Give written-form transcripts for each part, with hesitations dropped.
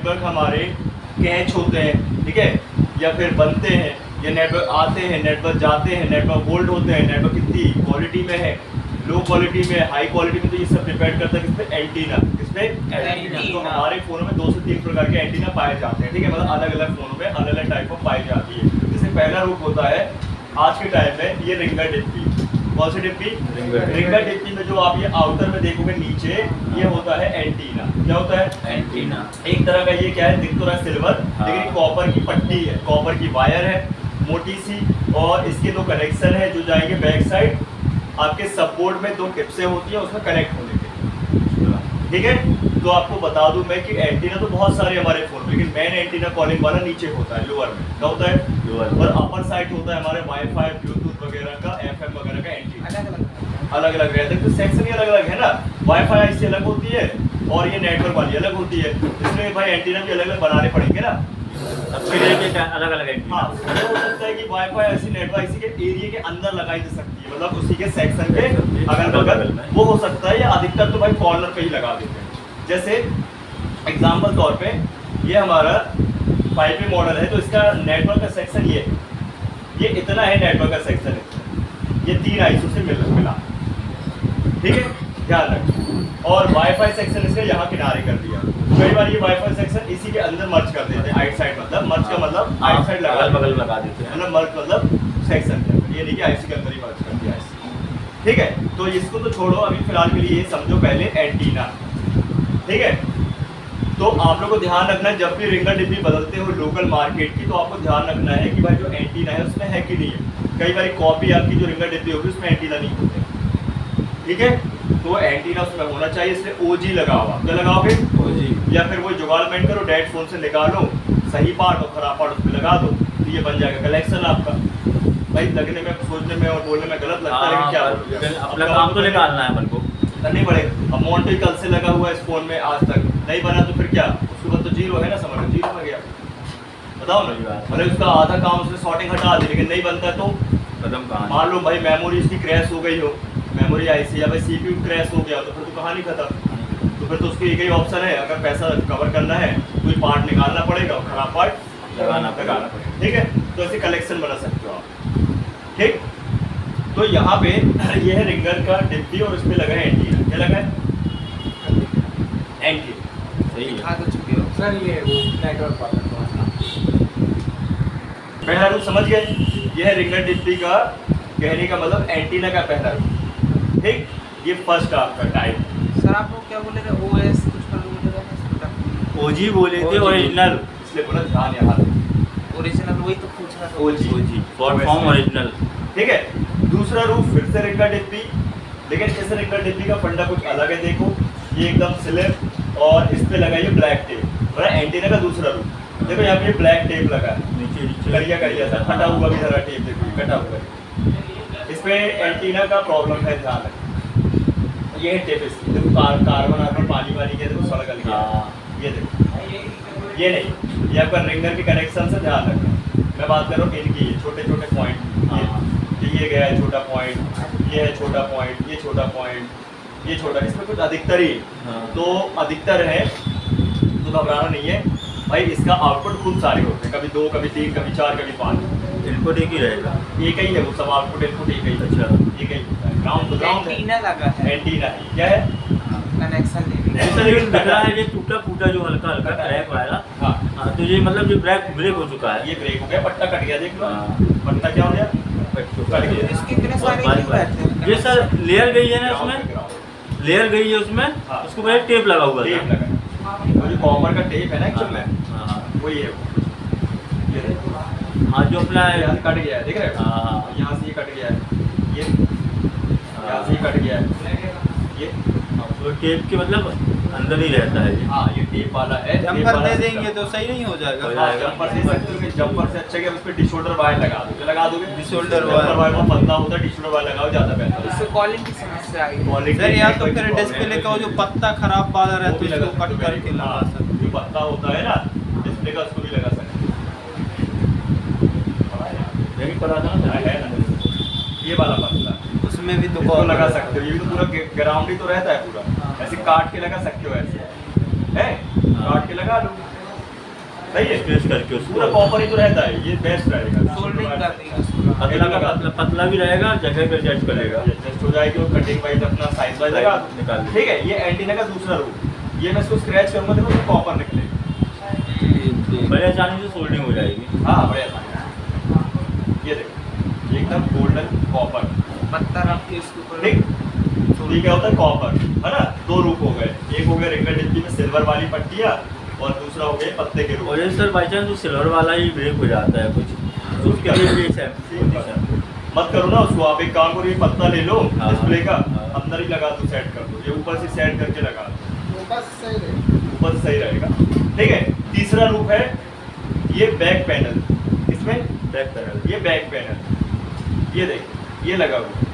Network हमारे catch होते हैं, ठीक है, या फिर बनते हैं, या नेटवर्क आते हैं, नेटवर्क जाते हैं, नेटवर्क होल्ड होते हैं, नेटवर्क कितनी क्वालिटी में है, लो क्वालिटी में, हाई क्वालिटी में, तो ये सब डिपेंड करता है किस पे, एंटीना, किस पे, एंटीना। तो हमारे फोनों में 2 से 3 प्रकार के एंटीना पाए जाते हैं, ठीक है, मतलब अलग अलग फोनों में अलग अलग टाइप ऑफ पाई जाती है। जैसे पहला रूप होता है आज के टाइम में ये रिंगर डिप्पी। कौन सी डिप्पी? रिंगर डिप्पी में जो आप ये आउटर में देखोगे नीचे, ये होता है एंटीना। क्या होता है? एंटीना। एक तरह का ये क्या है, दिख तो रहा है सिल्वर, लेकिन ये कॉपर की पट्टी है, कॉपर की वायर है मोटी सी, और इसके 2 कनेक्शन है जो जाएंगे बैक साइड आपके सपोर्ट में, 2 टिप्सें होती है उसमें कनेक्ट होने के, ठीक है। तो आपको बता दूं मैं कि एंटीना तो बहुत सारे हमारे फोन में, लेकिन मेन एंटीना कॉलिंग वाला नीचे होता है, लोअर में। क्या होता है? लोअर। और अपर साइड होता है हमारे वाईफाई, ब्लूटूथ वगैरह का, एफएम वगैरह का एंटीना। अलग अलग रहते हैं, तो सेक्शन ही अलग अलग है ना। वाईफाई ऐसी अलग होती है और ये नेटवर्क वाली अलग होती है, इसलिए भाई एंटीना भी अलग अलग बनाने पड़ेंगे ना। अलग अलग एंटीना। हाँ, तो हो सकता है कि वाईफाई ऐसी नेटवर्क इसी के एरिया के अंदर लगाई जा सकती है, मतलब उसी के सेक्शन के अगल बगल वो हो सकता है, या अधिकतर तो भाई कॉर्नर पे ही लगा देते हैं। जैसे एग्जांपल तौर पे ये हमारा 5G मॉडल है, तो इसका नेटवर्क का सेक्शन ये इतना है, नेटवर्क का सेक्शन है, ये 3 आईसो से मिला, ठीक है, ध्यान रखें। और वाईफाई सेक्शन इसका यहाँ किनारे कर दिया। कई बार ये वाईफाई सेक्शन इसी के अंदर मर्ज कर देते हैं, आइट साइड, मतलब मर्ज का मतलब आइट साइड लगा बगल लगा देते हैं, मतलब मर्ज मतलब सेक्शन, ये नहीं कि आईसी के अंदर ही मर्ज कर दिया ऐसे, ठीक है। तो इसको तो छोड़ो, अभी फिलहाल के लिए ये समझो पहले एंटीना, ठीक है। तो आप लोग को ध्यान रखना है, जब भी रिंगर डिब्बी बदलते हो लोकल मार्केट की, तो आपको ध्यान रखना है कि भाई जो एंटीना है उसमें है कि नहीं है। कई बार कॉपी आपकी जो रिंगर डिब्बी होगी उसमें एंटीना नहीं होते, ठीक है। तो एंटीना उसमें होना चाहिए, इसलिए ओजी लगाओ। आप क्या लगाओगे? ओजी। या फिर वो जुगाड़मेंट करो, डेड फोन से निकालो सही पार्ट और खराब पार्ट उसमें लगा दो, तो ये बन जाएगा कलेक्शन आपका। भाई लगने में, सोचने में और बोलने में गलत लगता है, लेकिन क्या अपना काम तो निकालना है अपन को, नहीं पड़ेगा। अब मॉन्टी कल से लगा हुआ है इस फोन में, आज तक नहीं बना, तो फिर क्या, उसके बाद तो जीरो है ना, समझ लो जीरो में गया। बताओ ना, मतलब उसका आधा काम उसने शॉर्टिंग हटा दी, लेकिन नहीं बनता तो कदम कहाँ। मान लो भाई मेमोरी इसकी क्रैश हो गई हो, मेमोरी आईसी या भाई सीपीयू क्रैश हो गया, तो फिर तो कहानी खत्म। तो फिर तो उसकी एक ही ऑप्शन है, अगर पैसा कवर करना है कोई पार्ट निकालना पड़ेगा और खराब पार्ट लगाना पड़ेगा, ठीक है। तो ऐसे कलेक्शन बना सकते हो आप, ठीक। तो यहाँ पे ये है रिंगर का डिब्बी और इसमें लगा है एंटीना। क्या लगा है? एंटीना, सही है। दिखा तो चुके हो सर, ये वो नेटवर्क वाला पहला रूप समझ गए? ये है रिंगर डिब्बी का कहने का मतलब एंटीना का पहला रूप, ठीक। ये फर्स्ट आपका टाइप। सर आप लोग क्या बोले थे, ओएस कुछ कर बोले थे, ओजी बोले थे, ओरिजिनल, इसलिए बोला ध्यान यहाँ दे। ओरिजिनल वही तो पूछ रहा था। ओजी फॉर फॉर्म ओरिजिनल, ठीक है। दूसरा रूप फिर से रिंगर डिब्बी, लेकिन इस रिंगर डिब्बी का फंडा कुछ अलग है। देखो ये एकदम स्लिप और इस पे लगा ये ब्लैक टेप, और एंटीना का दूसरा रूप देखो, यहाँ पे ब्लैक टेप लगा है, नीचे करिया सा फटा हुआ भी जरा टेप देखो, कटा हुआ है। इस पे एंटीना का प्रॉब्लम है, ध्यान रखना। ये टेप इसकी देखो, कार्बन आर्बन पानी वानी के देखो सड़क गल गया, ये देखो, ये नहीं, ये आपका रिंगर के कनेक्शन से ध्यान रखना। मैं बात कर रहा हूँ इनकी, छोटे छोटे पॉइंट, ये गया है छोटा पॉइंट, ये है छोटा पॉइंट, ये छोटा पॉइंट, ये छोटा, इसमें कुछ अधिकतर ही तो अधिकतर है, तो घबराना नहीं है भाई। इसका आउटपुट खूब सारे होते हैं, कभी 2, कभी 3, कभी 4, कभी 5। इनपुट एक ही रहेगा, एक ही है वो सब, आउटपुट इनपुट एक ही है। अच्छा, एक ही होता है। ग्राउंड तो ग्राउंड है, एंटीना लगा है, एंटीना है, क्या है? कनेक्शन दे ऐसा लेकिन दिख रहा है ये टूटा फूटा जो हल्का हल्का क्रैक वाला। हाँ, हाँ, तो ये मतलब ये ब्रेक हो चुका है, ये ब्रेक हो गया, पट्टा कट गया, देख लो हाँ। पट्टा क्या हो गया, कट गया। इसके इतने सारे क्यों रहते हैं? ये सर लेयर गई है ना ग्राउंड उसमें, पे ग्राउंड। लेयर गई है उसमें, हाँ। उसको पहले टेप लगा हुआ टेप था। लगा है, वो जो कॉपर का टेप है ना एक्चुअल में, हाँ, वही है वो। ये देखो, हाँ, जो अपना यहाँ से कट गया है, देख रहे हो? हाँ, यहाँ से ये कट गया है, ये यहाँ से ये कट गया है, ये तो टेप के मतलब अंदर ही रहता है ये। हाँ, ये टेप वाला है। टेप जम्पर वाला दे सिस्टम। देंगे तो सही नहीं हो जाएगा। हो हाँ, जाएगा। जम्पर दे सकते हो, जम्पर से अच्छा कि उस पर डिशोल्डर वायर लगा दो। क्या लगा दोगे? डिशोल्डर जम्पर वायर। वो पतला होता है, डिशोल्डर वायर लगाओ, ज़्यादा बेहतर है। इससे कॉलिंग की समस्या आई। क्वालिटी सर या तो कोई फिर प्रॉब्लम डिस्प्ले है, का वो जो पत्ता खराब वाला वो रहता भी है लगा उसको कट सकते हो। करके लगा हाँ, सकते जो पत्ता होता है ना डिस्प्ले का, उसको भी लगा सकते यही पता था ना, है ना, ये वाला पत्ता हो। उसमें भी तो इसको लगा सकते हो। ये भी तो पूरा ग्राउंड ही तो रहता है पूरा, ऐसे काट के लगा सकते हो, ऐसे है काट के लगा लो, सही है, स्ट्रेच करके उसको पूरा कॉपर ही तो रहता है, ये बेस्ट रहेगा। सोल्डरिंग कर देगा उसको। पतला पतला भी रहेगा, जगह पे एडजस्ट करेगा। एडजस्ट हो जाएगी और कटिंग वाइज अपना साइज वाइज लगा निकाल देगा। ठीक है। ये एंटीना का दूसरा रूप, ये मैं इसको स्क्रैच करूंगा देखो तो कॉपर निकलेगा। बड़े आसानी से सोल्डिंग हो जाएगी। हाँ बढ़िया था। ये देखो ये एकदम गोल्डन कॉपर, पत्ता रख के इसके ऊपर ठीक। ये क्या होता है कॉपर, है ना। दो रूप हो गए, एक हो गया रिंगल डिब्बी में सिल्वर वाली पट्टियाँ और दूसरा हो गया पत्ते के रूप। और ये सर बाई चांस तो सिल्वर वाला ही ब्रेक हो जाता है कुछ, तो उसके लिए भी सेम मत करो ना उसको, आप एक काम करो, ये पत्ता ले लो हाँ, डिस्प्ले का, हाँ। अंदर ही लगा दो, सेट कर दो, ये ऊपर से सेट करके लगा दो, ऊपर से सही रहेगा। ऊपर से सही रहेगा। ठीक है। तीसरा रूप है ये बैक पैनल, इसमें बैक पैनल, ये बैक पैनल, ये देखो ये लगा हुआ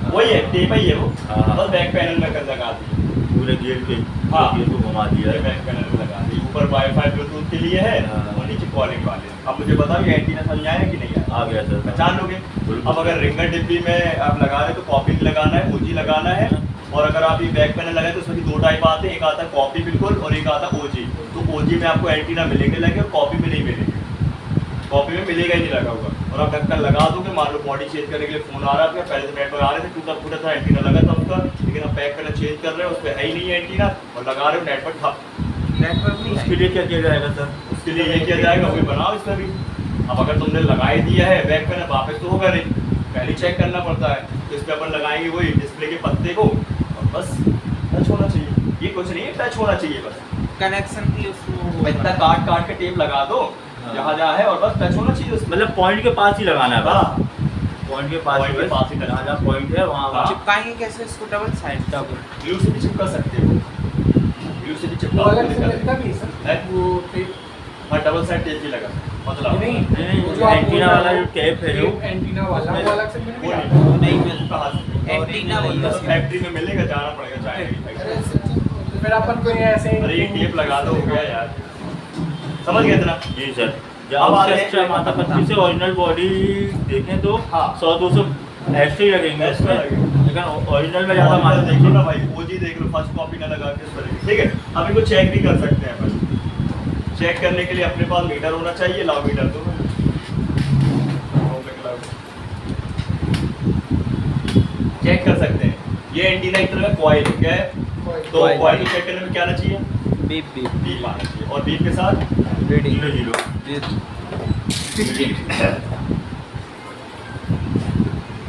वही है, टेप ही है वो, हाँ। बस बैक पैनल में कर लगा दी, पूरे गेट के हाँ। गेट को घुमा दिया ये है। बैक पैनल में लगा दी, ऊपर वाईफाई ब्लूटूथ के लिए है हाँ। और नीचे कॉलिंग वाले। अब मुझे बताओ ये एंटीना समझ आया कि नहीं आया? आ गया सर, पहचान लोगे। बिल्कुल। अब अगर रिंगर डिब्बी में आप लगा रहे हैं तो कॉपी लगाना है, ओजी लगाना है, और अगर आप ये बैक पैनल लगाए तो उसमें भी दो टाइप आते हैं, एक आता है कॉपी बिल्कुल और एक आता है ओजी। तो ओजी में आपको एंटीना मिलेंगे लगे और कॉपी में नहीं मिलेंगे, कॉपी में मिलेगा ही नहीं लगा हुआ। और आप ढक्कन लगा दोगे, मान लो बॉडी चेंज करने के लिए फोन आ रहा है, पहले तो नेटवर्क आ रहे थे, टूटा फूटा था एंटीना लगा था उसका, लेकिन अब बैक पैनल चेंज कर रहे हो, उस पर है ही नहीं है एंटीना और लगा रहे हो नेटवर्क ठप। नेटवर्क नहीं उसके लिए क्या किया जाएगा सर? उसके लिए ये किया जाएगा, वही बनाओ इसमें भी। अब अगर तुमने लगा ही दिया है बैक पैनल, वापस तो होगा नहीं, पहले चेक करना पड़ता है। तो इस पे अपन लगाएंगे वही डिस्प्ले के पत्ते को और बस टच होना चाहिए, ये कुछ नहीं है, टच होना चाहिए बस। कनेक्शन की उसको इतना काट काट के टेप लगा दो जहाँ जहाँ है और बस टच होना चाहिए उसमें। मतलब पॉइंट के पास ही लगाना है बस। हाँ, पॉइंट के पास Point के पास ही जहाँ जहाँ पॉइंट है वहाँ हाँ। चिपकाएंगे कैसे इसको? डबल साइड डबल ग्लू से भी चिपका सकते हो, ग्लू से भी वो चिपका अलग से सकते लगता हो। भी है है? सर, वो टेप हाँ डबल साइड टेप भी लगा मतलब नहीं, नहीं, वो जो आप एंटीना बोल वाला रहे जो हो, टेप है जो, एंटीना वाला वो अलग से मिल वो गया। नहीं, नहीं मिल कहाँ से? एंटीना बोलते बस हैं। फैक्ट्री में मिलेगा, जाना पड़ेगा अरे चाहे। फिर अपन को ये ऐसे अरे ये टेप लगा दो, हो गया यार, समझ गए इतना? जी सर। अब जब आ उससे रहे हैं अच्छा माता पत्नी से ओरिजिनल बॉडी देखें तो हाँ। 100-200 एक्स्ट्रा ही लगेंगे एक्स्ट्रा उसमें, लगेंगे। लेकिन ओरिजिनल में ज़्यादा मान माता देख लो ना भाई, ओजी देख लो, फर्स्ट कॉपी ना लगा के इस पर, ठीक है। अब इनको चेक भी कर सकते हैं अपन। चेक करने के लिए अपने पास मीटर होना चाहिए, लाओ मीटर दो। चेक कर सकते हैं, ये एंटीना एक तरह का कॉइल है, क्या है? तो Coil। कॉइल को चेक करने में क्या आना चाहिए? बीप बीप बीप आना चाहिए, और बीप के साथ रीडिंग 0-0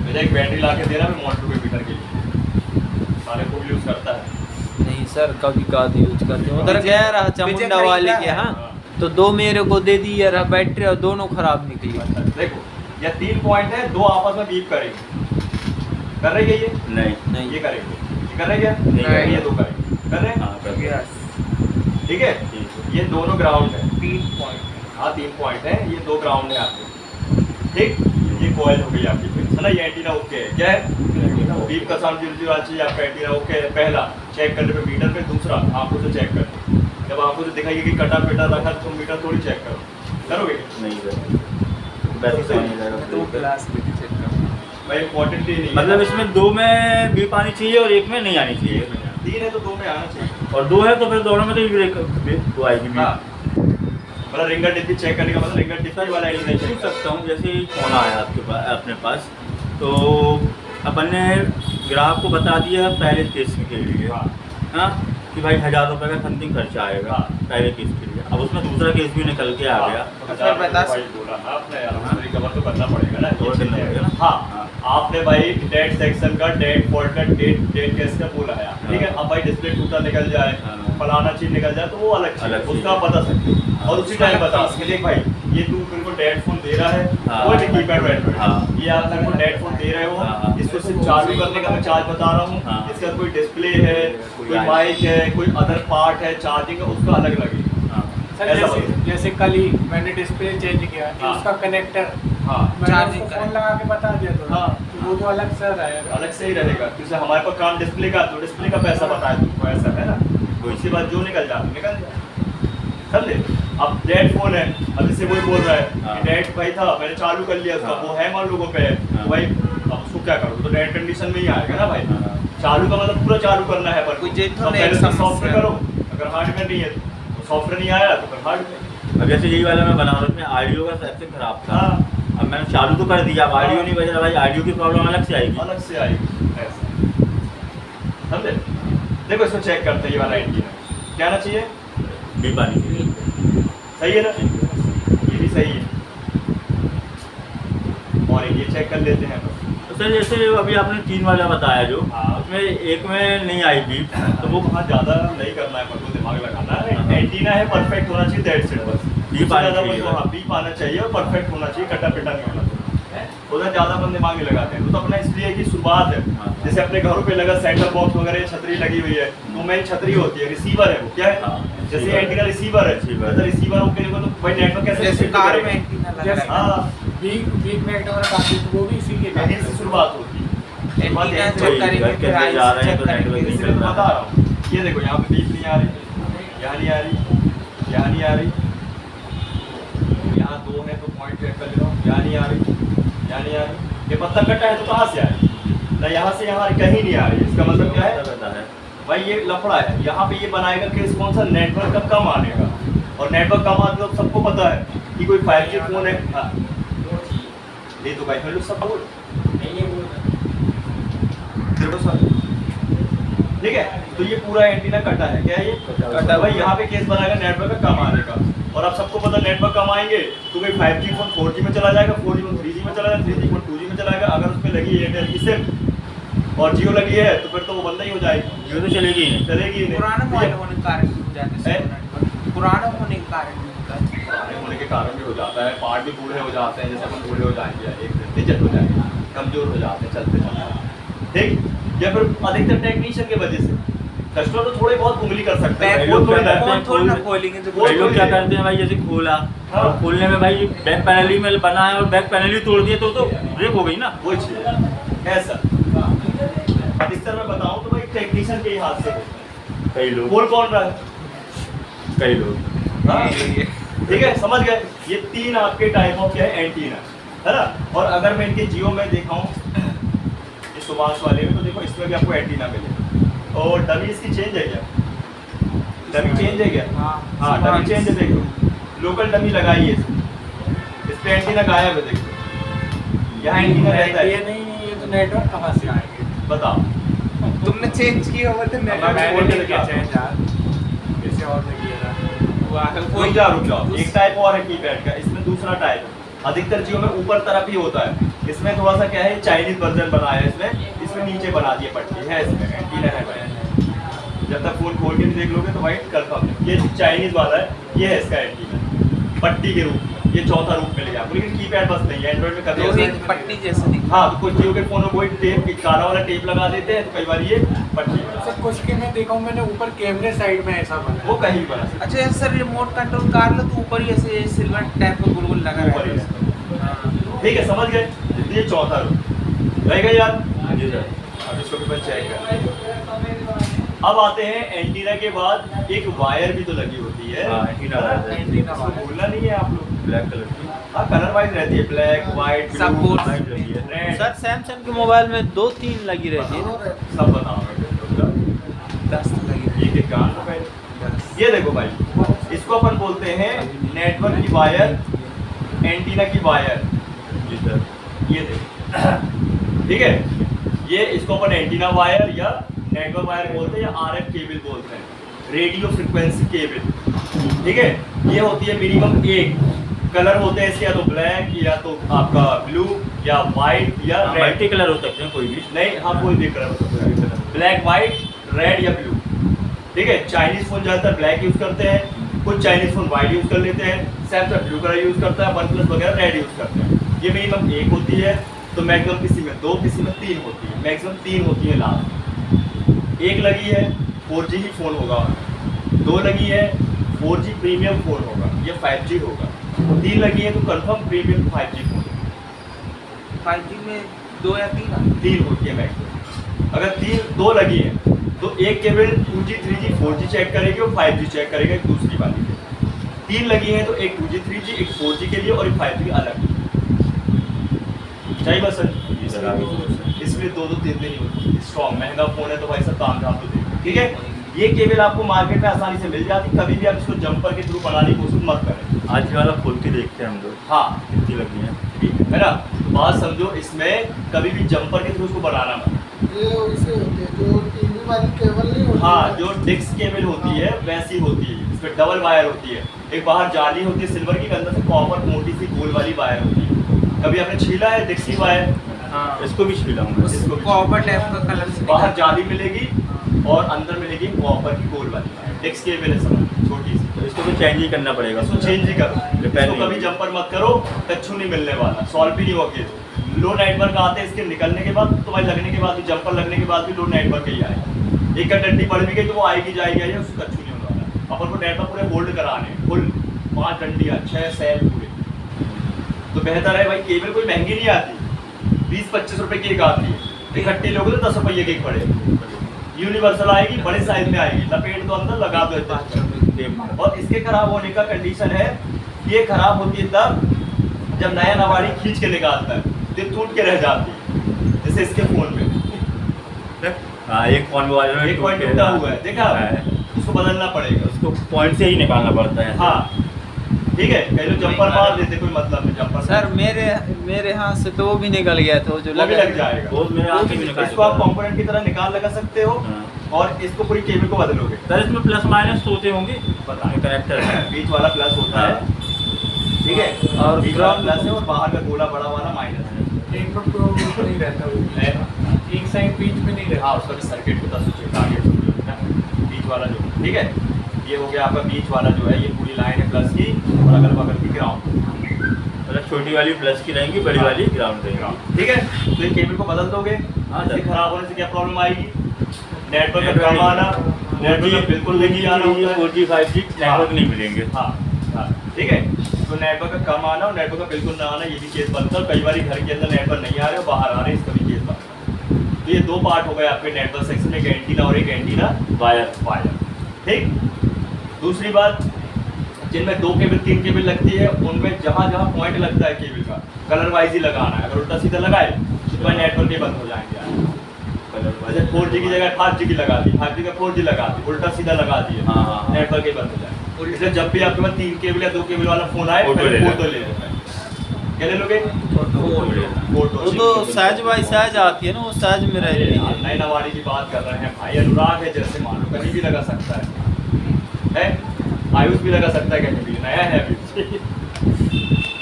मेरा एक बैटरी ला के दे रहा है मोटर के मीटर के लिए, सारे को यूज करता है। नहीं सर, कभी कभार यूज करते हैं। उधर गया रहा चामुंडा वाले के यहाँ, हाँ। तो दो मेरे को दे दी यार बैटरी और दोनों खराब निकली। अच्छा, देखो ये 3 पॉइंट है, दो आपस में बीप करेंगे, कर रहे हैं ये नहीं। नहीं ये करेंगे, ये कर रहे हैं क्या? नहीं। ये दो करेंगे, कर रहे हैं? हाँ कर दिया। ठीक है। ठीक है। ये दोनों ग्राउंड है, 3 पॉइंट हाँ 3 पॉइंट है, ये 2 ग्राउंड है आपके, ठीक। ये कॉइल हो गई आपकी फिर, है ना। ये एंटीना ओके है, क्या है? बीप का साउंड 0-0 आना चाहिए, आपका एंटीना ओके है। पहला चेक करने पे मीटर पे, दूसरा आंखों से चेक करते, जब आंखों से दिखाइए कि कटा पेटा रखा तो मीटर थोड़ी चेक करो, करोगे? नहीं सर, वैसे समझ नहीं तो जाएगा। क्लास में चेक कर भाई इम्पोर्टेंट ही नहीं है। मतलब इसमें 2 में बीप आनी चाहिए और 1 में नहीं आनी चाहिए, 3 है तो 2 में आना चाहिए। और 2 है तो फिर दोनों में तो ब्रेक वो आएगी। हाँ, मतलब रिंगर डिब्बी चेक करने का मतलब रिंगर डिब्बी वाला एंटीना मैं चेक पूछ कर सकता हूँ, जैसे ही फोन आया आपके पास, अपने पास, तो अपन ने ग्राहक को बता दिया पहले किस्त के लिए, हाँ। हाँ, कि भाई 1000 रुपये का समथिंग खर्चा आएगा हाँ। पहले किस्त के लिए। अब उसमें दूसरा केस भी निकल के आ गया, फिर बता भाई बोला ना आपने यार, हाँ। उसमें रिकवर तो करना पड़ेगा ना, रिकवर करना पड़ेगा ना। हाँ। आपने भाई डेट सेक्शन का, डेट फॉल्ट का, डेट केस का बोला है, ठीक है। हाँ। अब भाई डिस्प्ले टूटा निकल जाए, हाँ। फलाना चीज निकल जाए तो वो अलग चीज है, अलग चीज उसका आप बता सकते हो। हाँ। और उसी टाइम बता कि देख भाई ये तू मेरे को डेट फोन दे रहा है, हाँ। कोई भी कीपैड वेट, हाँ। ये आप मेरे को डेट फोन दे रहे हो, हाँ। इसको सिर्फ चालू करने का मैं चार्ज बता रहा हूँ, हाँ। इसका कोई डिस्प्ले है, कोई कोई लाइट। माइक है, कोई अदर पार्ट है, चार्जिंग है, उसका अलग लगेगा। हाँ। सर ऐसा जैसे बोलो। जैसे कल ही मैंने डिस्प्ले चेंज किया, हाँ। उसका कनेक्टर हाँ, मैंने चार्जिंग उसको करें। फोन लगा के बता दिया तो हाँ। तो वो तो अलग से रहेगा। अलग से ही रहेगा, जैसे हमारे पास काम डिस्प्ले का, तो डिस्प्ले का पैसा बताया तुमको, ऐसा है ना। उसके बाद जो निकल जाए निकल जाए, समझे। अब डेट फोन है, अब जैसे वही बोल रहा है हाँ। कि डेट भाई था, मैंने चालू कर लिया उसका, हाँ। वो है मान लोगों पे, हाँ। तो भाई अब उसको क्या करूँ, तो डेट कंडीशन में ही आएगा ना भाई। हाँ। चालू का मतलब पूरा चालू करना है, पर कुछ ये तो तो नहीं पहले तो समस्या। सॉफ्टवेयर करो, अगर हार्डवेयर नहीं है तो सॉफ्टवेयर नहीं आया तो फिर हार्डवेयर। अब जैसे यही वाला मैं बना रहा हूँ, इसमें ऑडियो का सबसे खराब था। हाँ अब मैंने चालू तो कर दिया, अब ऑडियो नहीं बज रहा भाई, ऑडियो की प्रॉब्लम अलग से आएगी। अलग से आएगी ऐसे, समझे? देखो इसको चेक करते हैं, ये वाला एंटीना क्या आना चाहिए, बीप आनी चाहिए। सही है ना, ये भी सही है। और ये चेक कर लेते हैं तो सर जैसे अभी आपने 3 वाला बताया जो, हाँ। उसमें एक में नहीं आई बीप, तो वो वहाँ ज़्यादा नहीं करना है, मतलब दिमाग लगाना है। हाँ। एंटीना है, परफेक्ट होना चाहिए, दैट्स इट बस। बीप आनी चाहिए। हाँ, बीप आना चाहिए और परफेक्ट होना चाहिए, कटा पिटा नहीं होना चाहिए। उधर ज़्यादा अपन दिमाग नहीं लगाते हैं, तो अपना इसलिए कि शुरुआत है। हाँ। जैसे अपने घरों पे लगा सेंटर बॉक्स वगैरह, छतरी लगी हुई है, तो मेन छतरी होती है, रिसीवर है वो, क्या है? हाँ, जैसे रिसीवर। एंटीना रिसीवर है, रिसीवर। तो रिसीवर हो के लिए तो भाई नेटवर्क कैसे जैसे receive कार में करेगा? एंटीना लगा जैसे- रहता है। हाँ, वीक नेटवर्क आती है, वो भी इसी के यहीं से शुरुआत होती है। शुरुआत एंटीना यहीं से चेक होती है। करेंगे, घर के फिर अंदर आई जा से रहे हैं चेक तो करेंगे। नेटवर्क इसलिए तो बता रहा हूँ, ये देखो यहाँ पे बीप नहीं आ रही, यहाँ नहीं आ रही, यहाँ नहीं आ रही, यहाँ 2 है तो पॉइंट चेक कर लो, यहाँ नहीं आ रही, यहाँ नहीं आ रही। ये पत्ता कटा है तो कहाँ से आ रही? ना यहाँ से यहाँ कहीं नहीं आ रही। इसका मतलब क्या है पता है। भाई, ये लफड़ा है। यहाँ पे ये बनाएगा केस कौन सा, नेटवर्क का कम आने का, और नेटवर्क कम आने का सबको पता है कि कोई 5G फोन है। हाँ, ये तो भाई हेलो सब बोल देखो सर, ठीक है। तो ये पूरा एंटीना कटा है, क्या है ये कटा। भाई, यहाँ पे केस बनाएगा नेटवर्क का कम आने का, और अब सबको पता नेटवर्क कम आएंगे तो कोई 5G फोन 4G में चला जाएगा, 4G फोन 3G में चला जाएगा, 3G फोन 2G में चला जाएगा। अगर उस पर लगी एयरटेल की सिम और जियो लगी है तो फिर तो वो बंद ही हो जाएगी, ये तो चलेगी ही नहीं। चलेगी ही नहीं। पुराने मोबाइल होने के कारण भी हो जाते है? हैं, पुराने होने के कारण भी होता है। पुराने होने के कारण भी हो जाता है, पार्ट भी बूढ़े हो जाते हैं, जैसे अपन बूढ़े हो जाएंगे, एक दिन दिक्कत हो जाएगी, कमजोर हो जाते हैं चलते चलते, ठीक। या फिर अधिकतर टेक्नीशियन की वजह से कस्टमर तो थोड़े बहुत उंगली कर सकते हैं, बैक वो लोग थोड़ी क्या ना- करते हैं, फोन थोड़ी ना खोलेंगे तो वो कई लोग क्या करते हैं भाई, जैसे खोला हाँ। और खोलने में भाई बैक पैनल ही में बना है और बैक पैनल ही तोड़ दिया तो ब्रेक हो गई ना। वो चीज ऐसा। अधिकतर मैं बताऊं तो भाई टेक्नीशियन के ही हाथ से होता है। कई लोग बोल कौन रहा है? कई लोग हाँ? ठीक है, समझ गए। ये 3 आपके टाइप ऑफ क्या है, एंटीना है ना। और अगर मैं इनके जियो में दिखाऊं, इस सुभाष वाले में, तो देखो इसमें भी आपको एंटीना मिलेगा। और डमी इसकी चेंज है क्या? डमी चेंज है क्या? हाँ, डमी चेंज है। देखो लोकल डमी लगाई है इस पे एंटीना गायब है। देखो यहाँ एंटीना रहता ये है, नहीं, ये तो नेटवर्क कहाँ से आएंगे? बताओ। तुमने चेंज किया हुआ तो मैं नेटवर्क बोल के मैंने दिखा। चेंज यार, किसी और ने किया था। रुक जाओ। एक टाइप और है कीपैड का, इसमें दूसरा टाइप है। अधिकतर जियो में ऊपर तरफ ही होता है, इसमें थोड़ा सा क्या है, चाइनीज वर्जन बनाया है इसमें नीचे बना दिए पट्टी है, इसमें एंटीना है भाई। जब तक फोन खोल के नहीं देख लोगे तो भाई कंफर्म है। ये चाइनीज वाला है, ये है इसका एंटीना पट्टी के रूप में, ये चौथा रूप मिलेगा आपको। लेकिन कीपैड बस नहीं है, एंड्रॉइड में कभी लोहे ऐसा की नहीं। पट्टी जैसे दिखता हाँ, तो कुछ जियो के फोन में कोई टेप, काला वाला टेप लगा देते हैं, तो कई बार ये पट्टी सर कुछ के मैं देखा हूँ, मैंने ऊपर कैमरे साइड में ऐसा बना है। वो कहीं भी बना सकते है। अच्छा सर, रिमोट कंट्रोल कार लो तो ऊपर ही ऐसे सिल्वर टाइप का गोल गोल लगा हैं, ऊपर ही रहता है। है। ठीक है, समझ गए। ये चौथा रूप रहेगा यार। जी सर। अब इसको भी चेक कर। अब आते हैं एंटीना के बाद एक वायर भी तो लगी होती है। हाँ, एंटीना वायर है। एंटीना इसको वायर। भूलना नहीं है आप लोग। ब्लैक कलर की हाँ, कलर वाइज रहती है, ब्लैक, व्हाइट, सब ब्लू, बोर्ड लाइट लगी है। रेड, सर सैमसंग के मोबाइल में 2-3 लगी रहती है। सब बताऊंगा। 10 लगी। ये कान में पहले। ये देखो भाई, इसको अपन बोलते हैं नेटवर्क की वायर, एंटीना की वायर। जी सर। ये देखो, ठीक है। ये इसको अपन एंटीना वायर या नेटवर्क वायर बोलते हैं, या आरएफ केबल बोलते हैं, रेडियो फ्रिक्वेंसी केबल। ठीक है, ये होती है मिनिमम 1 कलर होते हैं इसके, या तो ब्लैक, या तो आपका ब्लू, या व्हाइट, या रेड। मल्टी कलर हो सकते हैं कोई भी। नहीं, हाँ कोई भी कलर हो सकता है, ब्लैक, व्हाइट, रेड या ब्लू। ठीक है, चाइनीज फोन ज़्यादातर ब्लैक यूज़ करते हैं, कुछ चाइनीज फोन व्हाइट यूज़ कर लेते हैं, सैमसंग ब्लू कलर यूज़ करता है, OnePlus वगैरह रेड यूज़ करते हैं। ये मिनिमम 1 होती है, तो मैक्सिमम किसी में 2, किसी में 3 होती है, मैक्सिमम 3 होती है लास्ट। 1 लगी है 4G ही फ़ोन होगा, 2 लगी है 4G प्रीमियम फ़ोन होगा, ये 5G होगा, 3 लगी है तो कंफर्म प्रीमियम 5G फ़ोन होगा। 5G में 2 या 3 3 होती है मैक्सिमम। अगर 2 लगी है तो एक केवल 2G 3G 4G चेक करेगी और 5G चेक करेगा एक दूसरी वाली के। 3 लगी है तो एक 2G 3G, एक 4G के लिए और एक 5G अलग चाहिए बस सर। इसलिए 2-2 3 दिन ही होती है। स्ट्रॉन्ग महंगा फोन है तो भाई सब काम झाम तो देखो, ठीक है। ये केबल आपको मार्केट में आसानी से मिल जाती, कभी भी आप इसको जंपर के थ्रू बनाने की कोशिश मत करें। आज ये वाला खोल के देखते हैं हम लोग हाँ कितनी लगी है। है ना। तो बात समझो, इसमें कभी भी जंपर के थ्रू उसको बनाना मत। ये वैसे होते हैं जो टीवी वाली केबल नहीं होती हाँ, है। जो डिक्स केबल होती है वैसी होती है, इसमें डबल वायर होती है। एक बाहर जाली होती है सिल्वर की, अंदर से कॉपर मोटी सी गोल वाली वायर होती है। कभी आपने छीला है डिक्स की वायर? हाँ इसको भी छीलाऊंगा। इसको भी कॉपर टाइप का कलर से बाहर जाली मिलेगी और अंदर मिलेगी कॉपर की गोल वाली वायर। डिक्स केबल है समझ, छोटी सी। तो इसको भी चेंज ही करना पड़ेगा। इसको चेंज ही करो, रिपेयर इसको नहीं कभी होगी। जंपर मत करो, कच्छू नहीं मिलने वाला, सॉल्व भी नहीं होगी। लो नेटवर्क आते हैं इसके निकलने के बाद, तुम्हारे लगने के बाद भी, जंपर लगने के बाद भी लो नेटवर्क ही आएगा। एक का डंडी पड़ भी गई तो वो आएगी जाएगी, उसको कच्छू नहीं होने वाला। अपन को नेटवर्क पूरे होल्ड कराने, फुल 5 डंडियाँ 6 सेल पूरे। तो बेहतर है भाई, केबल कोई महंगी नहीं आती, 20-25 रुपए की एक आती है, इकट्ठी लोगे तो 10 रुपये की एक पड़े। यूनिवर्सल आएगी, बड़े साइज में आएगी, लपेट दो अंदर, लगा दो इतना। और इसके खराब होने का कंडीशन है, ये खराब होती है तब जब नया नवाड़ी खींच के निकालता है तो ये टूट के रह जाती है, जैसे इसके फोन में। हाँ, एक पॉइंट वाला एक पॉइंट टूटा हुआ है, देखा है। उसको बदलना पड़ेगा। उसको पॉइंट से ही निकालना पड़ता है। हाँ ठीक है, कह लो जंपर मार देते, कोई मतलब नहीं जंपर सर मेरे हाथ से तो वो भी निकल गया था, वो जो वो भी लगा लग जाएगा। वो मेरे हाथ से भी निकाल इसको आप कंपोनेंट की तरह निकाल लगा सकते हो हाँ। और इसको पूरी केबल को बदलोगे। सर इसमें प्लस माइनस होते होंगे, पता है, कनेक्टर है। बीच वाला प्लस होता है, ठीक है, और बीच वाला ground- प्लस है और बाहर का गोला बड़ा वाला माइनस है। एक पर तो नहीं रहता वो, एक साइड बीच में नहीं रहता। हाँ, उसका भी सर्किट होता है, टारगेट बीच वाला जो, ठीक है। ये हो गया आपका बीच वाला जो है, ये पूरी लाइन है प्लस की और अगल बगल की ग्राउंड, मतलब छोटी वाली प्लस की रहेंगी, बड़ी हाँ। वाली ग्राउंड रहेगी। ठीक है। तो ये केबल को बदल दोगे, हाँ, इसके सर। खराब होने से क्या प्रॉब्लम आएगी? नेटवर्क का कम आना, नेटवर्क बिल्कुल नहीं आना होता है। 4G 5G नेटवर्क नहीं मिलेंगे। हाँ हाँ, ठीक है। तो नेटवर्क का कम आना और नेटवर्क का बिल्कुल ना आना, ये भी केस बनता है। कई बार घर के अंदर नेटवर्क नहीं आ रहे और बाहर आ रहे हैं, इसका भी केस बनता है। तो ये दो पार्ट हो गए आपके नेटवर्क सेक्शन में, एक एंटीना और एक एंटीना वायर। ठीक। दूसरी बात, जिनमें 2 केबल 3 केबल लगती है, उनमें जहाँ जहाँ पॉइंट लगता है केबल का कलर वाइज ही लगाना है। अगर उल्टा सीधा लगाए तो नेटवर्क ही बंद हो जाएंगे। जैसे 4G की जगह 5G की लगा दी, 5G का 4G लगा दी, उल्टा सीधा लगा दिए, हाँ। नेटवर्क ही बंद हो जाएगा। और इसलिए जब भी आपके पास 3 केबल या 2 केबल वाला फोन आए, फोटो पहले ले फोटो ले लेना है। क्या ले लोगे? फोटो। वो तो साइज बाई साइज आती है ना, वो साइज में रहती है। नए नवाड़ी की बात कर रहे हैं भाई, अनुराग है जैसे मान लो, कहीं भी लगा सकता है, आयुष भी लगा सकता है, कहीं भी नया है अभी।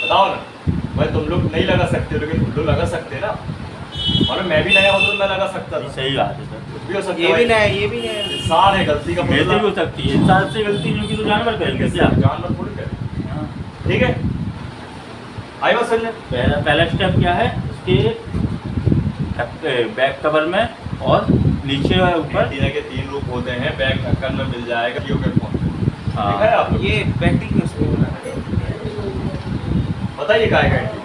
बताओ ना भाई, तुम लोग नहीं लगा सकते लेकिन तुम लोग लगा सकते ना। और मैं भी नया होता तो मैं लगा सकता था, सही बात है सर। कुछ भी हो सकता ये है भी भाई। नया, ये भी नया। इंसान है, गलती का गलती भी हो सकती है, इंसान से गलती नहीं होगी तो जानवर करेंगे क्या? जानवर थोड़ी करे। हाँ। ठीक है, आई बात समझ। पहला स्टेप क्या है उसके बैक कवर में और नीचे और ऊपर। एंटीना के 3 रूप होते हैं, बैक ढक्कन में मिल जाएगा जियो के फोन में। हाँ। देखा है आप लोग? ये बैटरी की उसमें बना है। बताइए क्या है एंटीना?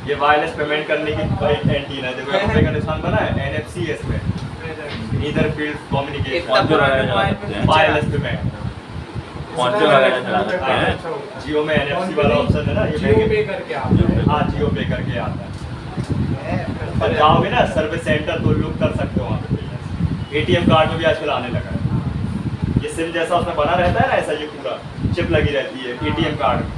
ये वायरलेस पेमेंट करने की एंटीना है, देखो यहाँ पे का निशान बना है, NFC है इसमें, ईदर फील्ड इतना कम्युनिकेशन, पुराना मोबाइल में वायरलेस पेमेंट। फोन पे वगैरह चला सकते हैं। जियो में NFC वाला ऑप्शन है ना, ये जियो पे महंगे। करके आप हाँ, जियो पे करके आता है। और जाओगे ना सर्विस सेंटर तो लोग कर सकते हो वहाँ पे। ATM कार्ड में भी आजकल आने लगा है, ये सिम जैसा उसमें बना रहता है ना, ऐसा ये पूरा चिप लगी रहती है ATM कार्ड में।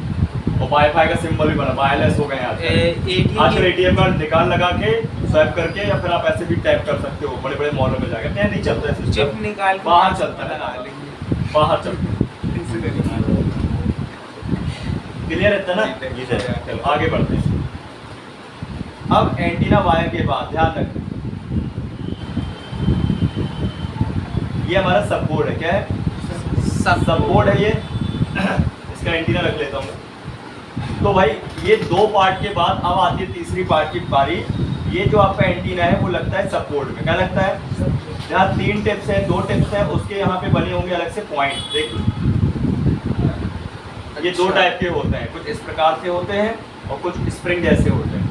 और वाईफाई का सिंबल भी बना, वायरलेस हो गए हैं आजकल। ATM कार्ड निकाल लगा के स्वैप करके, या फिर आप ऐसे भी टैप कर सकते हो बड़े बड़े मॉलों में जाकर। नहीं चलता है चिप सिस्टम, निकाल के बाहर चलता है ना, बाहर चलता है। क्लियर है ना? जी सर। चलो आगे बढ़ते हैं। अब एंटीना वायर के बाद ध्यान रखना, ये हमारा सब बोर्ड है। क्या है? सब बोर्ड है ये। इसका एंटीना रख लेता हूँ। तो भाई ये 2 पार्ट के बाद अब आती है तीसरी पार्ट की बारी। ये जो आपका एंटीना है वो लगता है सब बोर्ड में। क्या लगता है? जहाँ 3 टिप्स है, 2 टिप्स है, उसके यहाँ पे बने होंगे अलग से पॉइंट। देख लो, ये 2 टाइप के होते हैं, कुछ इस प्रकार से होते हैं और कुछ स्प्रिंग जैसे होते हैं।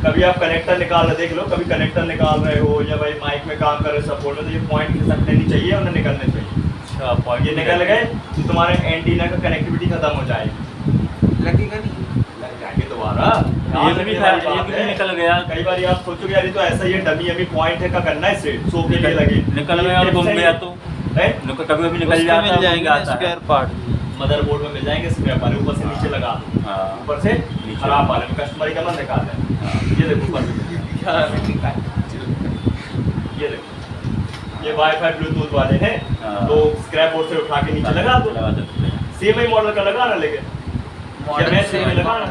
कभी आप कनेक्टर निकाल रहे, देख लो, कभी कनेक्टर निकाल रहे हो या भाई माइक में काम कर रहे हो सपोर्ट में, तो ये पॉइंट खिसकने नहीं चाहिए, उन्हें निकलने चाहिए। अच्छा, पॉइंट ये निकल गए तो तुम्हारे एंटीना का कनेक्टिविटी खत्म हो जाएगी, लगेगा नहीं। लग जाएंगे दोबारा। ये भी था, ये भी निकल गया। कई बार आप सोचोगे यार ये तो ऐसा ही है, डमी अमी पॉइंट है, का करना है सेट, सो के लिए लगे, निकल गया और घूम गया तो है? कभी कभी निकल उसके जाता मिल है, जाएंगे आता है। Square part. मदरबोर्ड में मिल जाएंगे स्क्रैप वाले, ऊपर से नीचे लगा दो, हाँ ऊपर से नीचे खराब वाले में कस्टमर का मन निकाल दें। ये देखो ऊपर में, ये देखो ये वाईफाई ब्लूटूथ वाले हैं, हाँ। तो स्क्रैप बोर्ड से उठा के नीचे लगा दो। लगा सकते हैं। सेम ही मॉडल का लगाना, लेकिन मॉडल मैच से करके लगाना,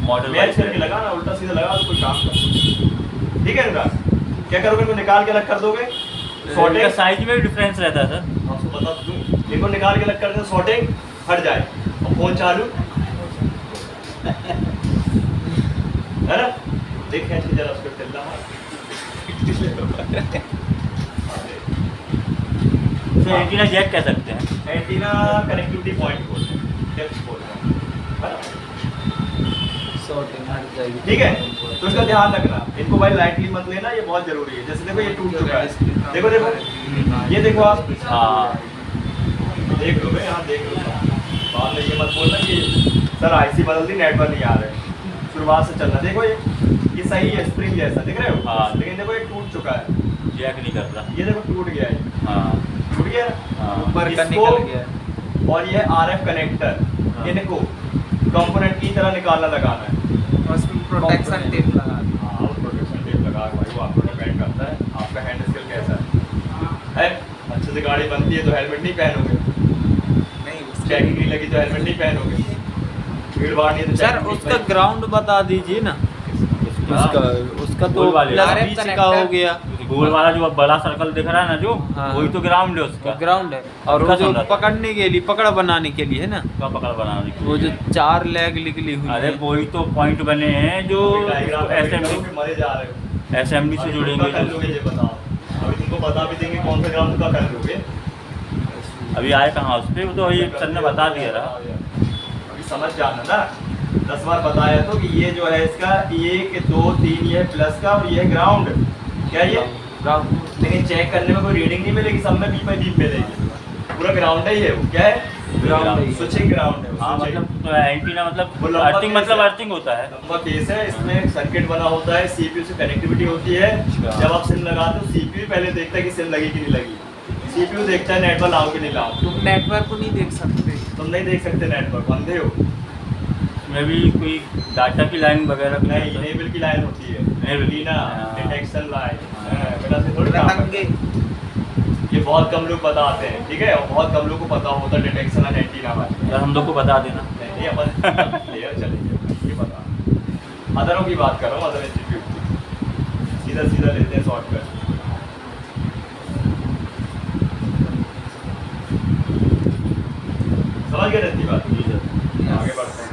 मॉडल मैच करके लगाना, उल्टा सीधा लगा दो, कोई काम कर। ठीक है अनुराग, क्या करोगे? इनको निकाल के अलग कर दोगे, इनका साइज में भी डिफरेंस रहता है सर। आपको बता दूं, इनको निकाल के अलग कर दो, शॉर्टिंग हट जाए और फोन चालू है ना। देखें अच्छी जरा उसको चल रहा तो एंटीना जैक कह सकते हैं। एंटीना कनेक्टिविटी पॉइंट बोलते हैं, डेप्थ बोलते हैं। शॉर्टिंग हट जाएगी। ठीक है, तो इसका ध्यान रखना, इनको भाई लाइटली मत लेना, ये बहुत जरूरी है। जैसे देखो ये टूट चुका है, देखो देखो ये देखो आप, हाँ देख लो भाई, यहाँ देख लो, बाद में ये मत बोलना कि सर आईसी बदल दी नेटवर्क नहीं आ रहे, शुरुआत से चलना। देखो ये सही है, स्प्रिंग जैसा दिख रहे हो, हाँ। लेकिन देखो ये टूट चुका है, जैक नहीं कर रहा। ये देखो टूट गया है, हाँ टूट गया ना। हाँ ऊपर का इसको- निकल गया। और ये आरएफ कनेक्टर, हाँ। इनको कंपोनेंट की तरह निकालना लगाना है। और उसमें प्रोटेक्शन टेप लगा दो। हाँ, वो प्रोटेक्शन टेप लगा के भाई, वो आपको डिपेंड करता है आपका हैंड स्किल कैसा है। अच्छे से गाड़ी बनती है तो हेलमेट नहीं पहनोगे, नहीं उसके चेकिंग नहीं लगी तो हेलमेट नहीं पहनोगे, भीड़ भाड़ नहीं तो सर checking नहीं उसका पहनोगे। ग्राउंड बता दीजिए ना। उसका उसका तो गोल वाले। प्लस RF 20 का कनेक्टर। हो गया, गोल वाला जो बड़ा सर्कल दिख रहा है ना, जो हाँ। वही तो ग्राउंड है उसका। ग्राउंड है। और उसका वो जो सुन रहा था। पकड़ने के लिए, पकड़ बनाने के लिए है ना, का पकड़ बनाने के वो जो लिए। 4 लेग निकली हुई अरे है। वही तो पॉइंट बने हैं जो डायग्राम असेंबली मरे जा रहे हो। असेंबली से अभी जुड़ेंगे। तुम कर लोगे ये बताओ, अभी तुमको बता भी देंगे कौन सा ग्राउंड का कर लोगे। अभी आए कहाँ उस पर, वो तो ये सर ने बता दिया रहा। अभी समझ जाना ना, 10 बार बताया तो कि ये जो है इसका 1 2 3 ये प्लस का और ये ग्राउंड, क्या ये ग्राउंड। लेकिन चेक करने में कोई रीडिंग नहीं मिलेगी, सब में बीप में बीप मिलेगी। पूरा ग्राउंड है ये, वो क्या है? ग्राउंड है। स्विचिंग ग्राउंड है। हाँ switching। मतलब एंटीना वो मतलब लंबा अर्थिंग, केस मतलब है। अर्थिंग होता है। लंबा केस है, इसमें एक सर्किट बना होता है, सीपीयू से कनेक्टिविटी होती है। अच्छा। जब आप सिम लगाते हो सीपीयू पहले देखता है कि सिम लगी कि नहीं लगी, सीपीयू देखता है नेटवर्क लाओ कि नहीं लाओ। तुम नेटवर्क को नहीं देख सकते। तुम नहीं देख सकते नेटवर्क, अंधे हो। इसमें भी कोई डाटा की लाइन वगैरह कुछ नहीं, होता है? इनेबल की लाइन होती है, Enable। लीना हाँ। डिटेक्शन लाइन, हाँ। बेटा से थोड़ी काम है। रतंगे ये बहुत कम लोग बताते हैं, ठीक है, और बहुत कम लोग को पता होता है डिटेक्शन एंड एंटीना वाला। यार हम लोग को बता देना। नहीं अपन क्लियर चलेंगे, ये बता। अदरों की बात कर रहा हूँ, अदर इंस्टीट्यूट की, सीधा सीधा लेते हैं शॉर्टकट। समझ गए रहती बात, आगे बढ़ते हैं।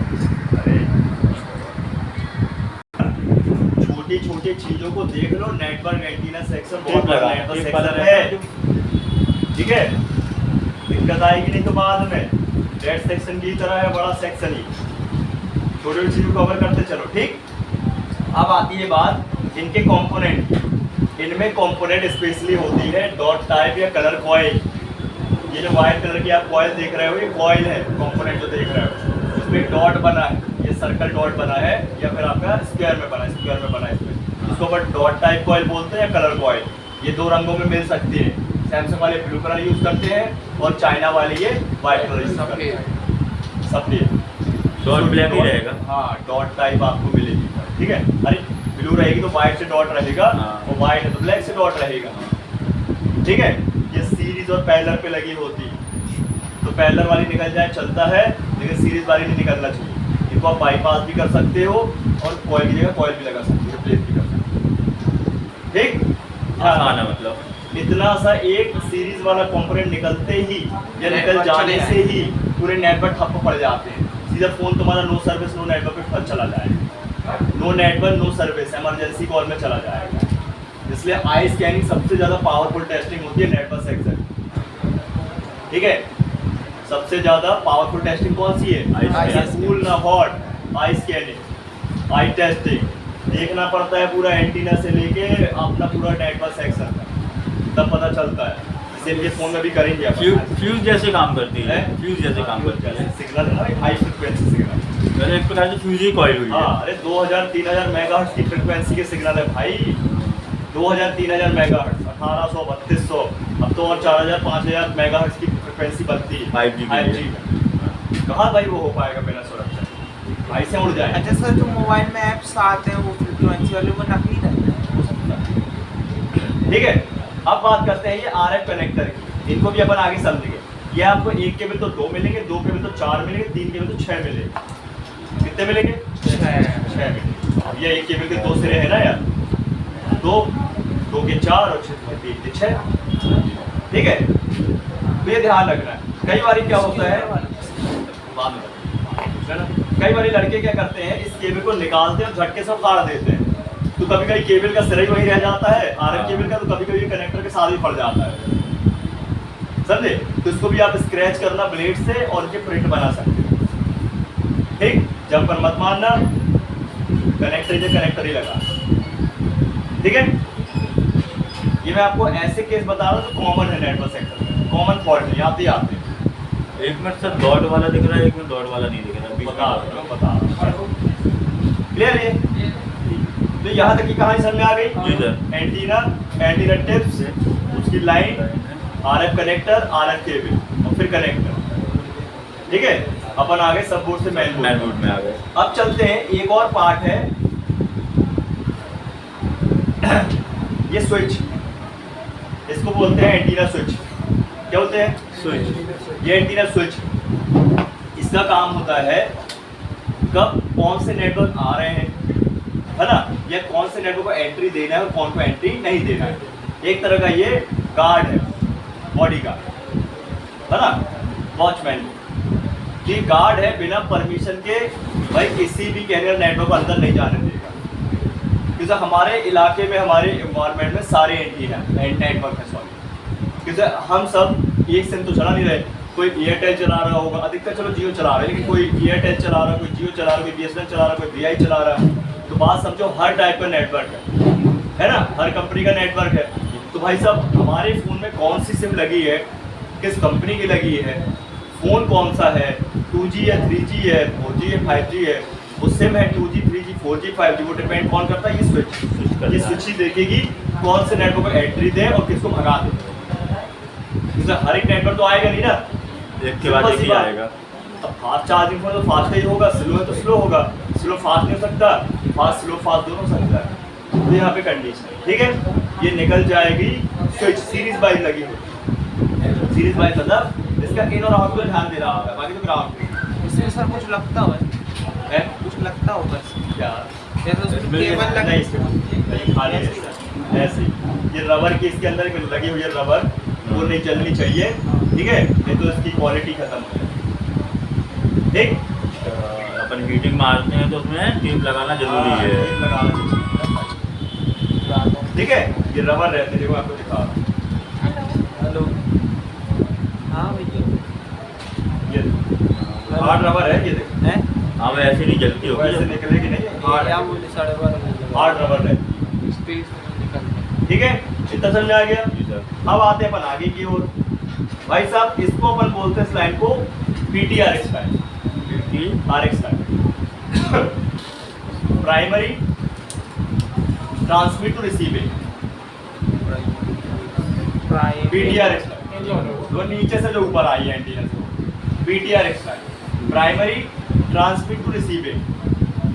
अरे छोटी छोटी चीजों को देख लो, नेटवर्क एंटीना सेक्शन बहुत बड़ा नेटवर्क सेक्शन है, ठीक है, दिक्कत आएगी नहीं तो बाद में। डेड सेक्शन की तरह है बड़ा सेक्शन ही, छोटी छोटी चीजों को कवर करते चलो, ठीक। अब आती है बात इनके कंपोनेंट की। इनमें कंपोनेंट स्पेशली होती है डॉट टाइप या कलर कॉइल। ये जो व्हाइट कलर की आप कॉइल देख रहे हो, ये कॉइल है, कंपोनेंट जो देख रहे हो इसमें डॉट बना है, ये सर्कल डॉट बना है, या फिर आपका स्क्वायर में बना है, स्क्वायर में बना है इसमें। इसको अपन डॉट टाइप कॉइल बोलते हैं या कलर कॉइल। ये दो रंगों में मिल सकती है, सैमसंग वाले ब्लू कलर यूज करते हैं और चाइना वाले ये व्हाइट कलर यूज करते हैं, सफेद। डॉट ब्लैक ही रहेगा। हाँ, डॉट टाइप आपको मिलेगी, ठीक है। अरे ब्लू रहेगी तो व्हाइट से डॉट रहेगा, हाँ। और व्हाइट है तो ब्लैक से डॉट रहेगा, ठीक है। ये सीरीज और पैरेलल पे लगी होती है, तो पैरेलल वाली निकल जाए चलता है, लेकिन सीरीज वाली नहीं निकलना चाहिए। इनको आप बाईपास भी कर सकते हो और कॉइल की जगह कॉइल भी लगा सकते हो, रिप्लेस भी कर सकते हो, ठीक। आसान है मतलब। इतना सा एक सीरीज वाला कंपोनेंट निकलते ही या निकल नेटवर्क जाने चले से ही पूरे नेटवर्क ठप्प पड़ जाते हैं। सीधा फोन तुम्हारा नो सर्विस नो नेटवर्क पे चला जाएगा, no network no service, emergency call में चला जाएगा। इसलिए आई स्कैनिंग सबसे ज़्यादा पावरफुल टेस्टिंग होती है नेटवर्क सेक्शन, ठीक है। सबसे ज़्यादा पावरफुल टेस्टिंग कौन सी है? आई कूल ना हॉट, आई स्कैनिंग, आई टेस्टिंग। देखना पड़ता है पूरा एंटीना से लेके अपना पूरा नेटवर्क सेक्शन, तब पता चलता है। इसीलिए फोन में भी करेंगे अपन। फ्यूज जैसे काम करती है, हैं? फ्यूज जैसे काम करती है। सिग्नल है ना, हाई फ्रिक्वेंसी सिग्नल। मैंने एक प्रकार से फ्यूज ही कॉइल हुई है। हाँ, अरे 2000-3000 मेगाहर्ट्ज की फ्रिक्वेंसी के सिग्नल है भाई, 2000-3000 मेगाहर्ट्ज, 1800-3200, अब तो और 4000-5000 मेगाहर्ट्ज की फ्रिक्वेंसी बनती है 5G की। 5G में। कहाँ भाई वो हो पाएगा बिना सुरक्षा? भाई से उड़ जाए। अच्छा सर, जो मोबाइल में ऐप्स आते हैं वो फ्रीक्वेंसी वाले, वो नकली रहते हैं, हो सकता है। ठीक है, अब बात करते हैं ये RF कनेक्टर की। इनको भी अपन आगे समझेंगे। ये आपको एक केबल तो 2 मिलेंगे, 2 केबल तो 4 मिलेंगे, 3 केबल तो 6 मिलेंगे। कितने मिलेंगे? 6 मिलेंगे। अब ये एक केबल के 2 सिरे हैं ना यार, 2 के 4 और 3 के 6। ठीक है, तो ये ध्यान रखना है। कई बार क्या होता है, बाद में है ना, कई बार लड़के क्या करते हैं, इस केबल को निकालते हैं और झटके से उतार देते हैं। तो कभी कभी केबल का सिरा ही वही रह जाता है RF केबल का, तो कभी कभी कनेक्टर के साथ ही पड़ जाता है, समझे? तो इसको भी आप स्क्रैच करना ब्लेड से और इनके प्रिंट बना सकते हो। ठीक, जब पर मत मारना, कनेक्टर ही लगा। ठीक है, ये मैं आपको ऐसे केस बता रहा हूँ जो कॉमन है नेटवर्क सेक्टर में, कॉमन फॉल्ट नहीं आते आते। एक मिनट सर डॉट वाला दिख रहा है, एक मिनट डॉट वाला नहीं दिख रहा, बता क्लियर है? तो यहाँ तक की कहानी समझ में आ गई? जी सर। एंटीना टिप्स, उसकी line, RF connector, RF cable और फिर कनेक्टर। ठीक है, अपन आगे सब बोर्ड से मेन बोर्ड में आ गए। अब चलते हैं, एक और पार्ट है ये स्विच, इसको बोलते हैं एंटीना स्विच। क्या बोलते हैं? स्विच। ये एंटीना स्विच, इसका काम होता है कब कौन से नेटवर्क आ रहे हैं, है ना, या कौन से नेटवर्क को एंट्री देना है और कौन को एंट्री नहीं देना है। एक तरह का ये गार्ड है, बॉडी गार्ड, है ना, वॉचमैन। ये गार्ड है, बिना परमिशन के भाई किसी भी कैरियर नेटवर्क को अंदर नहीं जाने देगा। क्योंकि हमारे इलाके में, हमारे इन्वायरमेंट में सारे एंटीना नेटवर्क है, सॉरी, क्योंकि हम सब एक सिम तो चला नहीं रहे। कोई एयरटेल चला रहा होगा, अधिकतर चलो जियो चला रहे हैं, लेकिन कोई एयरटेल चला रहा है, कोई जियो चला रहा है, कोई BSNL चला रहा है, कोई VI चला रहा है। तो बात समझो, हर टाइप का नेटवर्क है ना, हर कंपनी का नेटवर्क है। तो भाई साहब, हमारे फ़ोन में कौन सी सिम लगी है, किस कंपनी की लगी है, फ़ोन कौन सा है, 2G है, 3G है, 4G है, 5G है, वो सिम है 2G, 3G, 4G, 5G, वो डिपेंड कौन करता है? ये स्विच। ये स्विच ही देखेगी कौन से नेटवर्क को एंट्री दे और किसको भगा दे। हर एक नेटवर्क तो आएगा नहीं ना, एक के बाद एक ही आएगा। अब फास्ट चार्जिंग फोन तो फास्ट ही होगा, स्लो है तो स्लो होगा, स्लो फास्ट नहीं हो सकता, फास्ट स्लो फास्ट दोनों हो सकता है। तो यहाँ पे कंडीशन, ठीक है, ये निकल जाएगी स्विच, सीरीज वाइज लगी हुई। सीरीज वाइज मतलब इसका इन और आउट को ध्यान दे रहा होगा, बाकी तो ग्राउंड इसमें सर कुछ लगता हुआ है। कुछ लगता होगा इसमें। क्या जैसे उसमें केबल लगा, नहीं, इसके खाली ऐसे ये रबर की इसके अंदर लगी हुई है, रबर वो नहीं चलनी चाहिए, ठीक है, नहीं तो इसकी क्वालिटी खत्म हो जाएगी। ठीक, अपन हीटिंग मारते हैं तो उसमें टेप लगाना जरूरी है। ठीक है, ये रबर रहते हैं, देखो आपको दिखा रहा हूं। हेलो, हाँ भैया, ये हार्ड रबर है, ये देखो हैं? हाँ वो ऐसे नहीं जलती होगी, वैसे निकलेगी नहीं, क्या हार्ड बोले 12:30 हार्ड रबर है। स्पेस में निकलते। ठीक है, इतना समझ आ गया। जी सर। अब आते हैं अपन आगे की ओर। भाई साहब, इसको अपन बोलते हैं इस लाइन को PTRX line, RX line, primary transmit to receiving, PTRX line, वो नीचे से जो ऊपर आई है एंटीना से, PTRX line, primary transmit to receiving,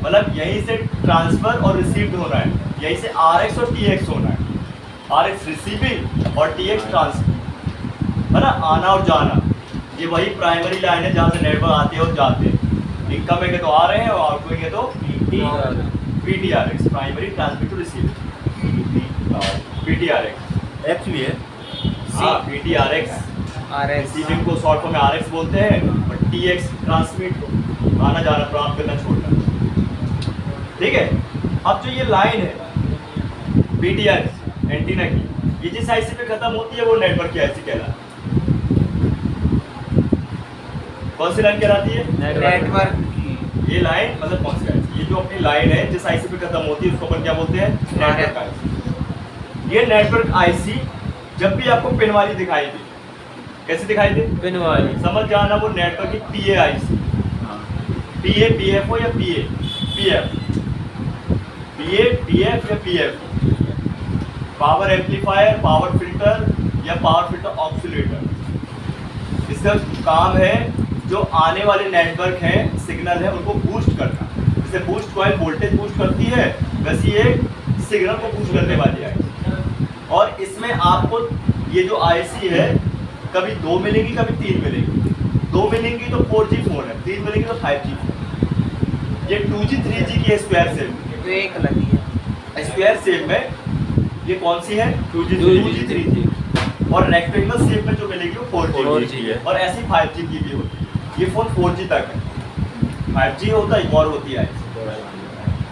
मतलब यहीं से ट्रांसफर और रिसीव्ड हो रहा है, यहीं से RX और TX होना है। RX रिसीविंग और TX ट्रांसमिट, है ना, आना और जाना। ये वही प्राइमरी लाइन है जहाँ से नेटवर्क आते हैं और जाते हैं। इनकमिंग है तो आ रहे हैं और आउटगोइंग है तो PTRX, primary transmit to receiving, PTRX x भी है। हाँ, PTRX रिसीविंग को शॉर्ट फॉर्म में RX बोलते हैं, और TX ट्रांसमिट को आना जाना प्राप्त करना छोड़ना। ठीक है, अब जो ये लाइन है PTRX एंटीना की, ये जिस आईसी पे खत्म होती है वो नेटवर्क की आईसी कहलाती है। कौन सी लाइन कहलाती है? नेटवर्क। ये लाइन मतलब कौन सी आईसी? ये जो अपनी लाइन है जिस आईसी पे खत्म होती है उसको अपन क्या बोलते हैं? Network IC. ये नेटवर्क आईसी जब भी आपको पिन वाली दिखाई दे, कैसे दिखाई दे? पिन वाली, समझ जाना वो नेटवर्क की PA आईसी, PA PFO या PA PF, PA PF या PF, power amplifier, power filter या पावर फिल्टर ऑक्सीलेटर। इसका काम है जो आने वाले नेटवर्क हैं सिग्नल है उनको बूस्ट करना। जैसे बूस्ट कॉइल वोल्टेज बूस्ट करती है, वैसे ये सिग्नल को बूस्ट करने वाली आईसी। और इसमें आपको ये जो आईसी है कभी 2 मिलेंगी कभी 3 मिलेंगी। 2 मिलेंगी तो 4G फोन है, 3 मिलेंगी तो 5G फोन। ये 2G 3G की स्क्वायर सेल तो एक लगी है। स्क्वायर शेप में ये कौन सी है 2G 3G और रेक्टेंगल शेप में जो मिलेगी वो 4G है। और ऐसी 5G की भी होती है। ये फोन 4G तक है, 5G होता है एक और होती है IC।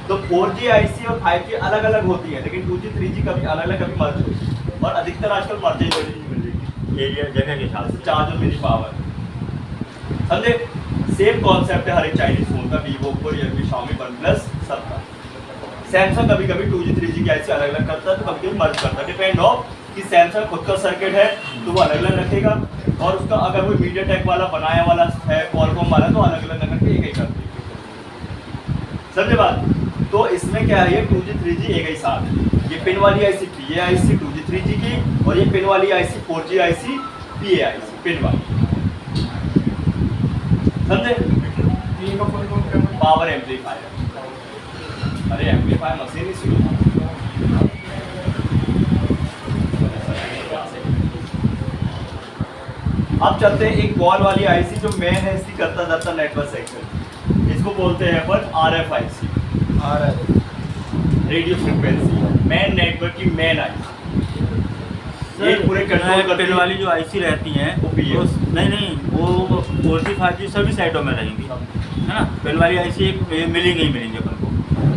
तो 4G IC और 5G अलग अलग होती है, लेकिन 2G 3G कभी अलग अलग कभी मर्ज होती है और अधिकतर आजकल मर्ज ही मिलेगी एरिया जगह के हिसाब से। चार्ज और मिनी पावर। समझे? सेम कॉन्सेप्ट है हर एक चाइनीज फोन का, Vivo, Oppo, Realme, Xiaomi, OnePlus सबका। सैमसंग कभी कभी 2G 3G की ऐसी अलग अलग करता है, तो कभी कभी मर्ज करता है। डिपेंड ऑफ कि सैमसंग खुद का सर्किट है तो वो अलग अलग रखेगा, और उसका अगर वो मीडियाटेक वाला बनाया वाला है, क्वालकॉम वाला, तो अलग अलग करके एक ही कर देगा। समझे बात? तो इसमें क्या है, ये 2G 3G एक ही साथ है। ये पिन वाली IC PA IC 2G 3G की, और ये पिन वाली IC 4G IC PA IC pin वाली। समझे? ये का फुल फॉर्म क्या है? Power amplifier. अरे एम्पलीफायर मशीन ही शुरू अब चलते हैं एक बॉल वाली आईसी जो मेन है इसकी करता जाता नेटवर्क सेक्शन। इसको बोलते हैं अपन RFIC, radio frequency, main network की मेन आईसी। ये पूरे कंट्रोल करती पिन है। वाली जो आईसी रहती हैं वो PA। नहीं वो 4G 5G सभी साइडों में रहेंगी, है ना। पिन वाली आईसी एक मिलेंगी ही मिलेंगी अपन को।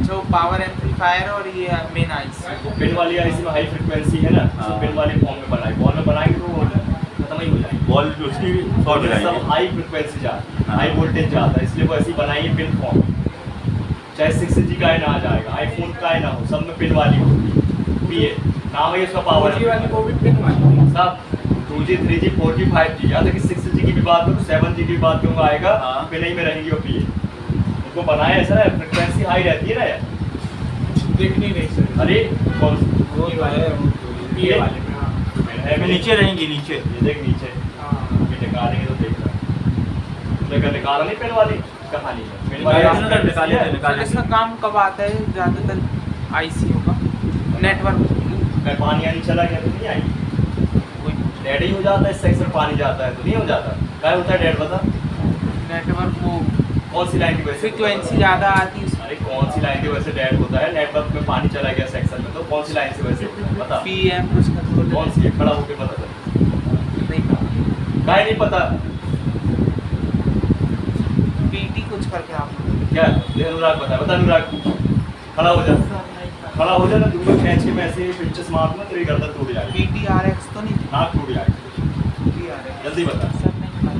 जो पावर एम्पलीफायर और ये मेन आईसी। पिन वाली आईसी में हाई फ्रिक्वेंसी है ना, तो पिन वाले फॉर्म में बनाई, बॉल में बनाएंगे तो वो खत्म ही हो जाएगी। बॉल उसकी शॉर्ट हो सब जाएगी। हाई फ्रिक्वेंसी जाती है, हाँ। हाई वोल्टेज जाता है, इसलिए वो ऐसी बनाई है पिन फॉर्म। चाहे 6G का है ना आ जाएगा, आईफोन का है ना हो, सब में पिन वाली होती है। PA नाम है इसका पावर 4G वाली वो भी पिन वाली। सब 2G 3G 4G 5G, यहाँ तक कि 6G की भी बात करूँ, 7G की भी बात करूँगा आएगा, हाँ। पिन ही में रहेंगी वो PA। उनको बनाया ऐसा है, फ्रिक्वेंसी हाई रहती है ना यार। देख नहीं रही सर। अरे कौन सी? वो वाले ये वाले में, हाँ। है में नीचे रहेंगी नीचे। ये देख नीचे हाँ। अभी निकालेंगे तो देख रहा निकाला नहीं पेन वाली कहानी है। पेन वाली निकाला आईसी निकाले थे, है। निकाले थे। इसका काम कब आता है ज़्यादातर आईसीओ का? नेटवर्क मैं पानी आनी चला गया तो नहीं आई, डेड ही हो जाता है, इस सेक्शन पानी जाता है तो नहीं हो जाता। क्या होता है डेड बता? नेटवर्क को कौन सी लाइन की वजह से? फ्रीक्वेंसी ज़्यादा आती है अरे कौन सी लाइन की वजह से डेड होता है? नेटवर्क में पानी चला गया सेक्शन में, तो कौन सी लाइन की वजह से बता? PM कुछ कंट्रोल कौन सी है? खड़ा होकर बता दे। नहीं पता। क्या नहीं पता? PT कुछ करके आप क्या ये अनुराग बता अनुराग, खड़ा हो जा, खड़ा हो जा ना, दूर खींच के मैं ऐसे पिंचेस मार दूंगा, तेरी गर्दन टूट जाएगी, PTRX तो नहीं नाक टूट जाएगी। PTRX जल्दी बता। सर नहीं पता।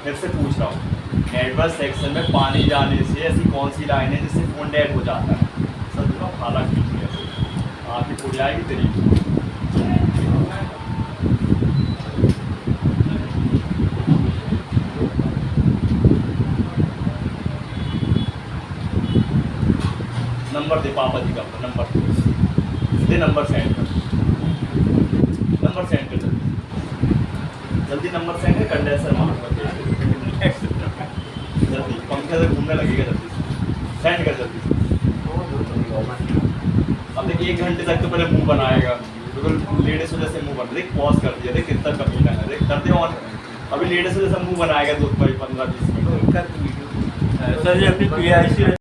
फिर से पूछ रहा हूँ, नेटवर्क सेक्शन में पानी जाने से ऐसी कौन सी लाइन है जिससे फोन डेड हो जाता है? सब ना खाला खींच के ऐसे आँखें टूट जाएगी तेरी। नंबर दे पापा जी का, नंबर दे, नंबर सेंड कर, नंबर सेंड कर जल्दी नंबर सेंड कर, कंडेंसर मारूंगा जल्दी, पंखे से घूमने लगेगा, जल्दी सेंड कर जल्दी। अब देख 1 घंटे तक तो पहले मुंह बनाएगा, बिल्कुल लेडीज वजह से मुंह बन, देख पॉज कर दिया, देख कितना कमीना है, देख करते ऑन, अभी लेडीज वजह से मुंह बनाएगा 15-20 मिनट। कर वीडियो सर ये अपनी PIC